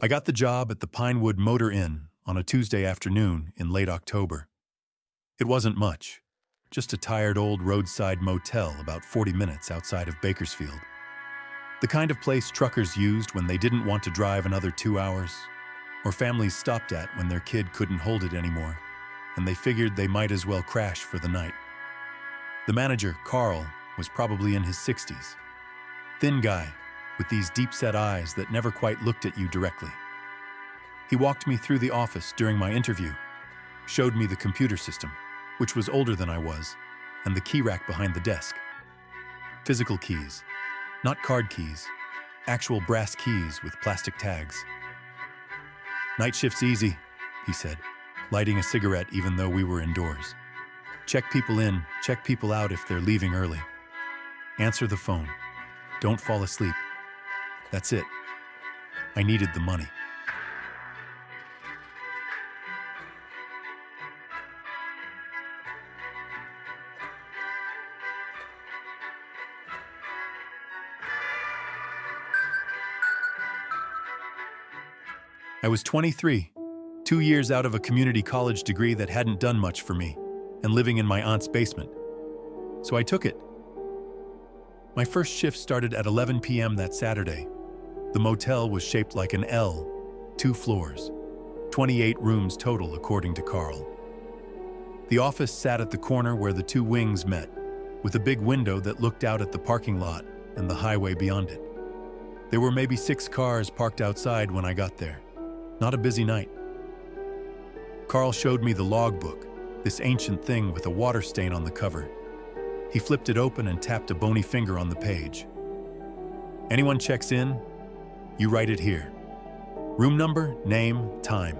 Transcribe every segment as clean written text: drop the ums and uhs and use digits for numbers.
I got the job at the Pinewood Motor Inn on a Tuesday afternoon in late October. It wasn't much, just a tired old roadside motel about 40 minutes outside of Bakersfield. The kind of place truckers used when they didn't want to drive another 2 hours, or families stopped at when their kid couldn't hold it anymore, and they figured they might as well crash for the night. The manager, Carl, was probably in his 60s. Thin guy, with these deep-set eyes that never quite looked at you directly. He walked me through the office during my interview, showed me the computer system, which was older than I was, and the key rack behind the desk. Physical keys, not card keys, actual brass keys with plastic tags. "Night shift's easy," he said, lighting a cigarette even though we were indoors. "Check people in, check people out if they're leaving early. Answer the phone. Don't fall asleep. That's it." I needed the money. I was 23, 2 years out of a community college degree that hadn't done much for me, and living in my aunt's basement. So I took it. My first shift started at 11 p.m. that Saturday. The motel was shaped like an L, 2 floors, 28 rooms total according to Carl. The office sat at the corner where the 2 wings met, with a big window that looked out at the parking lot and the highway beyond it. There were maybe 6 cars parked outside when I got there. Not a busy night. Carl showed me the logbook, this ancient thing with a water stain on the cover. He flipped it open and tapped a bony finger on the page. "Anyone checks in, you write it here. Room number, name, time.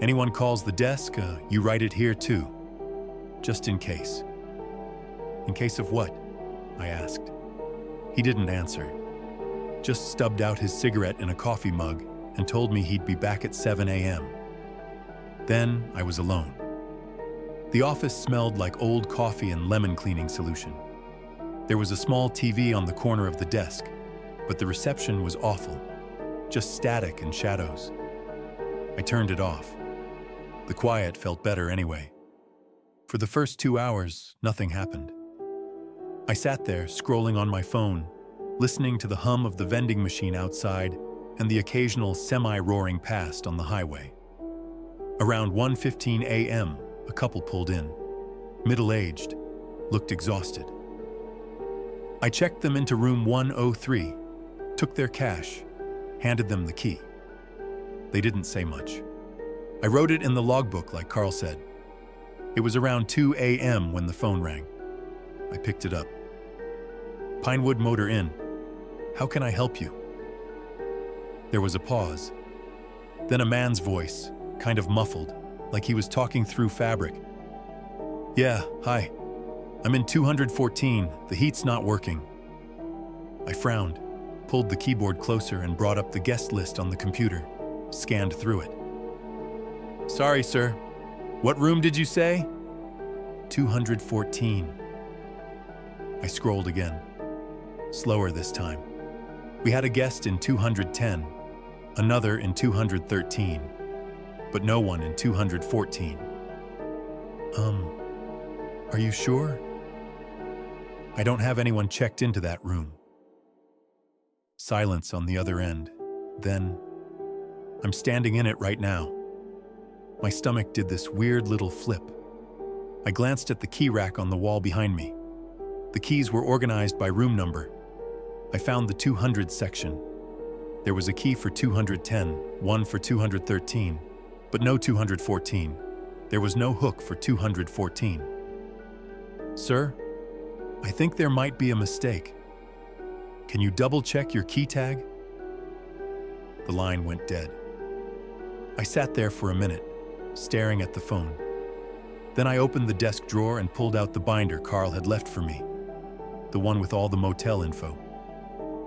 Anyone calls the desk, you write it here too. Just in case." "In case of what?" I asked. He didn't answer. Just stubbed out his cigarette in a coffee mug and told me he'd be back at 7 a.m. Then I was alone. The office smelled like old coffee and lemon cleaning solution. There was a small TV on the corner of the desk, but the reception was awful, just static and shadows. I turned it off. The quiet felt better anyway. For the first 2 hours, nothing happened. I sat there, scrolling on my phone, listening to the hum of the vending machine outside and the occasional semi-roaring past on the highway. Around 1:15 a.m., a couple pulled in. Middle-aged, looked exhausted. I checked them into room 103, took their cash, handed them the key. They didn't say much. I wrote it in the logbook like Carl said. It was around 2 a.m. when the phone rang. I picked it up. "Pinewood Motor Inn. How can I help you?" There was a pause. Then a man's voice, kind of muffled, like he was talking through fabric. "Yeah, hi. I'm in 214. The heat's not working." I frowned, pulled the keyboard closer and brought up the guest list on the computer, scanned through it. "Sorry, sir. What room did you say?" 214. I scrolled again. Slower this time. We had a guest in 210, another in 213, but no one in 214. Are you sure?" "I don't have anyone checked into that room." Silence on the other end. Then, "I'm standing in it right now." My stomach did this weird little flip. I glanced at the key rack on the wall behind me. The keys were organized by room number. I found the 200 section. There was a key for 210, one for 213, but no 214. There was no hook for 214. "Sir, I think there might be a mistake. Can you double-check your key tag?" The line went dead. I sat there for a minute, staring at the phone. Then I opened the desk drawer and pulled out the binder Carl had left for me, the one with all the motel info.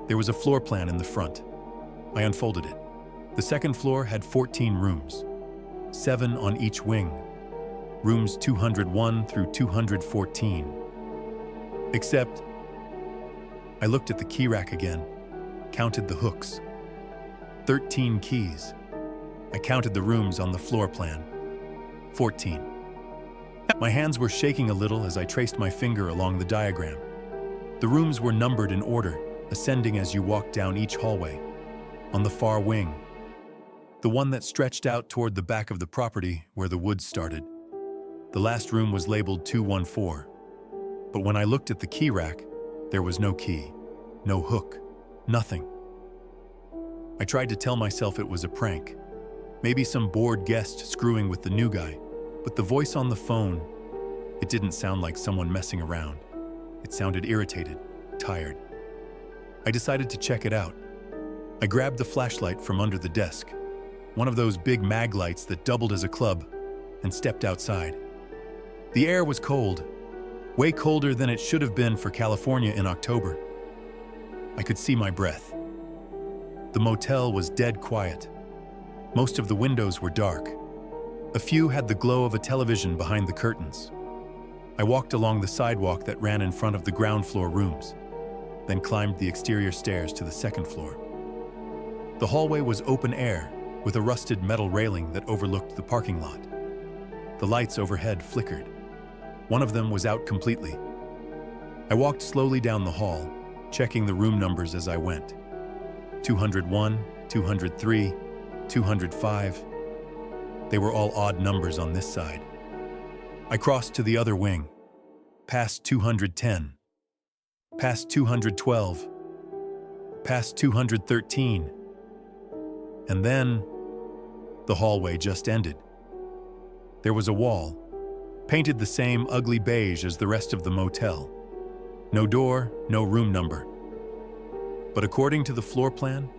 There was a floor plan in the front. I unfolded it. The second floor had 14 rooms, 7 on each wing, rooms 201 through 214. Except, I looked at the key rack again, counted the hooks. 13 keys. I counted the rooms on the floor plan. 14. My hands were shaking a little as I traced my finger along the diagram. The rooms were numbered in order, ascending as you walked down each hallway. On the far wing, the one that stretched out toward the back of the property where the woods started, the last room was labeled 214. But when I looked at the key rack, there was no key, no hook, nothing. I tried to tell myself it was a prank, maybe some bored guest screwing with the new guy, but the voice on the phone, it didn't sound like someone messing around. It sounded irritated, tired. I decided to check it out. I grabbed the flashlight from under the desk, one of those big mag lights that doubled as a club, and stepped outside. The air was cold, way colder than it should have been for California in October. I could see my breath. The motel was dead quiet. Most of the windows were dark. A few had the glow of a television behind the curtains. I walked along the sidewalk that ran in front of the ground floor rooms, then climbed the exterior stairs to the second floor. The hallway was open air, with a rusted metal railing that overlooked the parking lot. The lights overhead flickered. One of them was out completely. I walked slowly down the hall, checking the room numbers as I went. 201, 203, 205. They were all odd numbers on this side. I crossed to the other wing, past 210, past 212, past 213, and then the hallway just ended. There was a wall, painted the same ugly beige as the rest of the motel. No door, no room number. But according to the floor plan,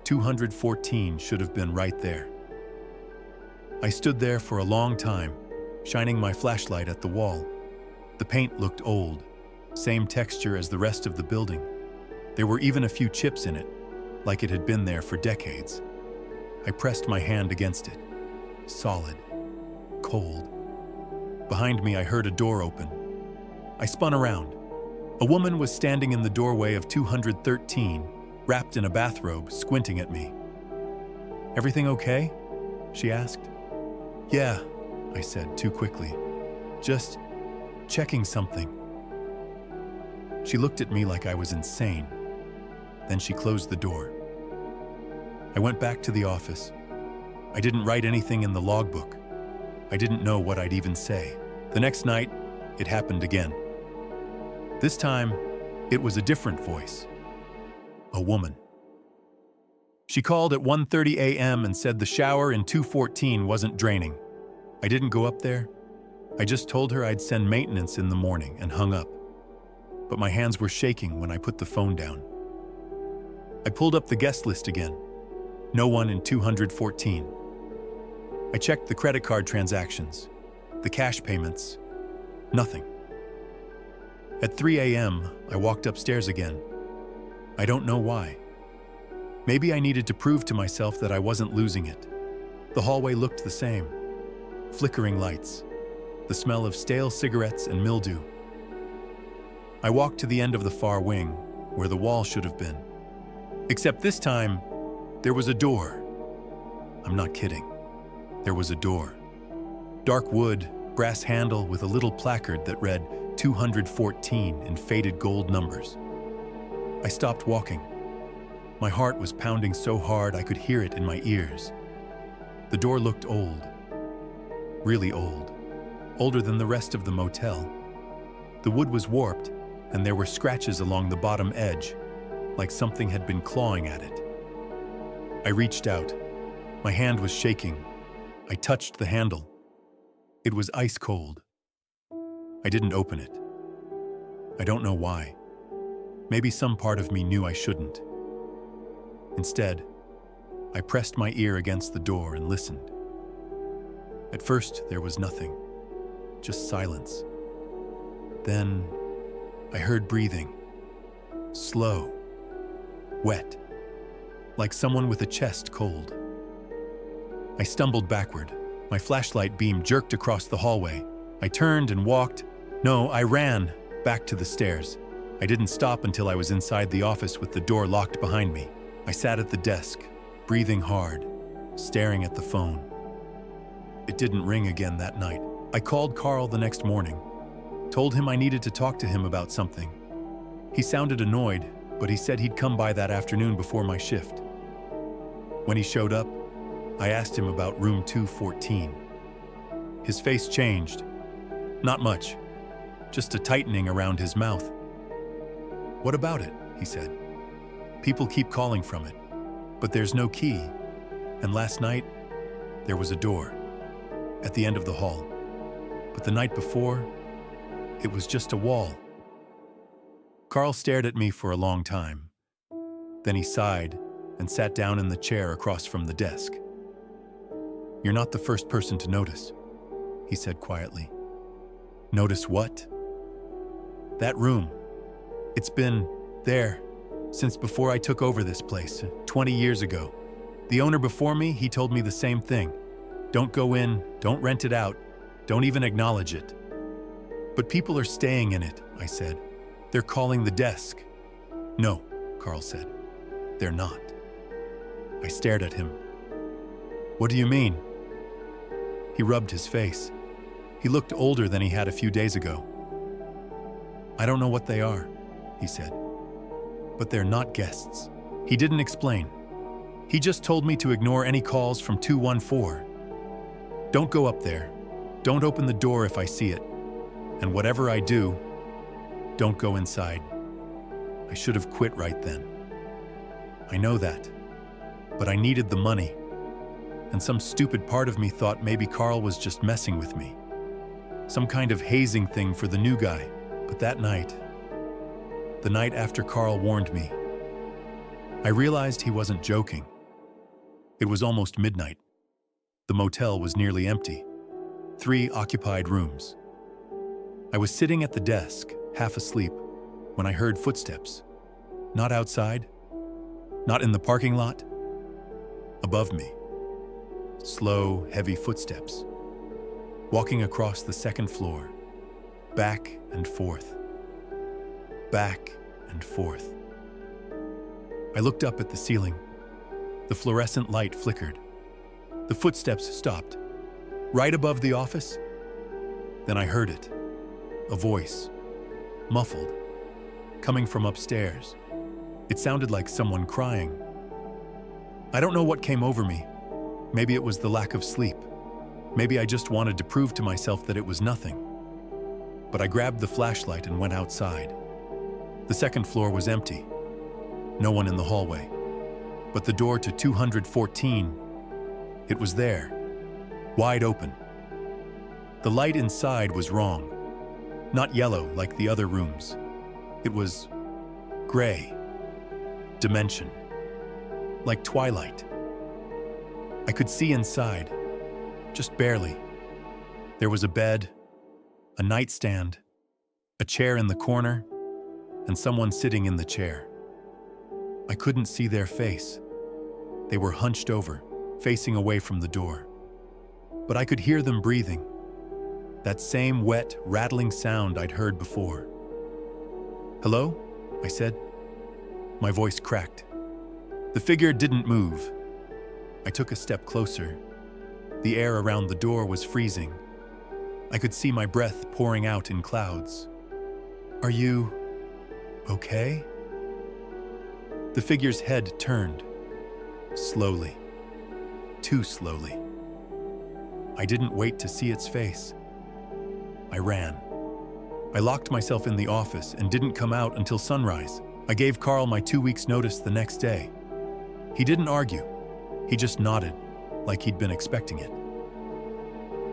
214 should have been right there. I stood there for a long time, shining my flashlight at the wall. The paint looked old, same texture as the rest of the building. There were even a few chips in it, like it had been there for decades. I pressed my hand against it. Solid. Cold. Behind me, I heard a door open. I spun around. A woman was standing in the doorway of 213, wrapped in a bathrobe, squinting at me. "Everything okay?" she asked. "Yeah," I said too quickly. "Just checking something." She looked at me like I was insane. Then she closed the door. I went back to the office. I didn't write anything in the logbook. I didn't know what I'd even say. The next night, it happened again. This time, it was a different voice. A woman. She called at 1:30 a.m. and said the shower in 214 wasn't draining. I didn't go up there. I just told her I'd send maintenance in the morning and hung up. But my hands were shaking when I put the phone down. I pulled up the guest list again. No one in 214. I checked the credit card transactions, the cash payments, nothing. At 3 a.m., I walked upstairs again. I don't know why. Maybe I needed to prove to myself that I wasn't losing it. The hallway looked the same. Flickering lights, the smell of stale cigarettes and mildew. I walked to the end of the far wing, where the wall should have been. Except this time, there was a door. I'm not kidding. There was a door. Dark wood, brass handle with a little placard that read 214 in faded gold numbers. I stopped walking. My heart was pounding so hard I could hear it in my ears. The door looked old. Really old. Older than the rest of the motel. The wood was warped, and there were scratches along the bottom edge, like something had been clawing at it. I reached out. My hand was shaking. I touched the handle. It was ice cold. I didn't open it. I don't know why. Maybe some part of me knew I shouldn't. Instead, I pressed my ear against the door and listened. At first, there was nothing, just silence. Then, I heard breathing. Slow. Wet. Like someone with a chest cold. I stumbled backward. My flashlight beam jerked across the hallway. I turned and walked. No, I ran back to the stairs. I didn't stop until I was inside the office with the door locked behind me. I sat at the desk, breathing hard, staring at the phone. It didn't ring again that night. I called Carl the next morning, told him I needed to talk to him about something. He sounded annoyed, but he said he'd come by that afternoon before my shift. When he showed up, I asked him about room 214. His face changed. Not much, just a tightening around his mouth. "What about it?" he said. "People keep calling from it, but there's no key. And last night, there was a door at the end of the hall. But the night before, it was just a wall." Carl stared at me for a long time. Then he sighed and sat down in the chair across from the desk. "You're not the first person to notice," he said quietly. "Notice what?" "That room. It's been there since before I took over this place, 20 years ago. The owner before me, he told me the same thing. Don't go in, don't rent it out, don't even acknowledge it." "But people are staying in it," I said. "They're calling the desk." "No," Carl said. "They're not." I stared at him. "What do you mean?" He rubbed his face. He looked older than he had a few days ago. "I don't know what they are," he said. "But they're not guests." He didn't explain. He just told me to ignore any calls from 214. "Don't go up there. Don't open the door if I see it. And whatever I do, don't go inside." I should have quit right then. I know that. But I needed the money. And some stupid part of me thought maybe Carl was just messing with me. Some kind of hazing thing for the new guy. But that night, the night after Carl warned me, I realized he wasn't joking. It was almost midnight. The motel was nearly empty. 3 occupied rooms. I was sitting at the desk, half asleep, when I heard footsteps. Not outside, not in the parking lot, above me. Slow, heavy footsteps. Walking across the second floor, back and forth. Back and forth. I looked up at the ceiling. The fluorescent light flickered. The footsteps stopped. Right above the office. Then I heard it. A voice. Muffled. Coming from upstairs. It sounded like someone crying. I don't know what came over me. Maybe it was the lack of sleep. Maybe I just wanted to prove to myself that it was nothing. But I grabbed the flashlight and went outside. The second floor was empty. No one in the hallway. But the door to 214, it was there, wide open. The light inside was wrong. Not yellow like the other rooms. It was gray. Dimension. Like twilight. I could see inside, just barely. There was a bed, a nightstand, a chair in the corner, and someone sitting in the chair. I couldn't see their face. They were hunched over, facing away from the door. But I could hear them breathing. That same wet, rattling sound I'd heard before. "Hello?" I said. My voice cracked. The figure didn't move. I took a step closer. The air around the door was freezing. I could see my breath pouring out in clouds. "Are you okay?" The figure's head turned. Slowly. Too slowly. I didn't wait to see its face. I ran. I locked myself in the office and didn't come out until sunrise. I gave Carl my 2 weeks' notice the next day. He didn't argue. He just nodded, like he'd been expecting it.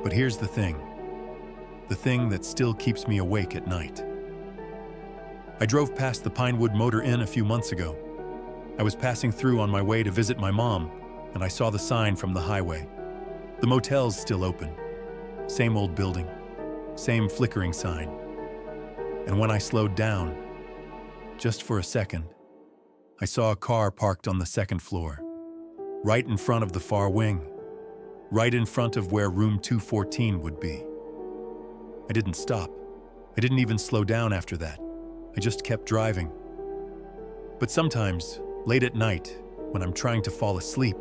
But here's the thing that still keeps me awake at night. I drove past the Pinewood Motor Inn a few months ago. I was passing through on my way to visit my mom, and I saw the sign from the highway. The motel's still open. Same old building. Same flickering sign. And when I slowed down, just for a second, I saw a car parked on the second floor, right in front of the far wing, right in front of where room 214 would be. I didn't stop. I didn't even slow down after that. I just kept driving. But sometimes, late at night, when I'm trying to fall asleep.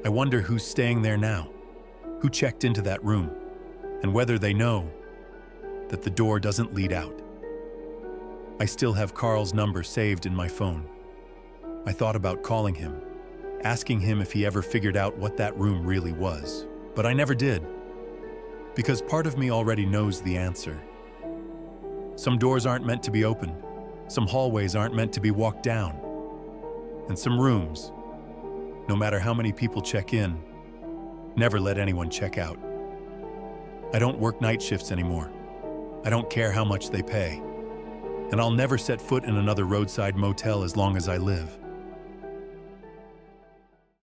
I wonder who's staying there now, who checked into that room, and whether they know that the door doesn't lead out. I still have Carl's number saved in my phone. I thought about calling him, asking him if he ever figured out what that room really was, but I never did, because part of me already knows the answer. Some doors aren't meant to be opened, some hallways aren't meant to be walked down, and some rooms, no matter how many people check in, never let anyone check out. I don't work night shifts anymore. I don't care how much they pay. And I'll never set foot in another roadside motel as long as I live.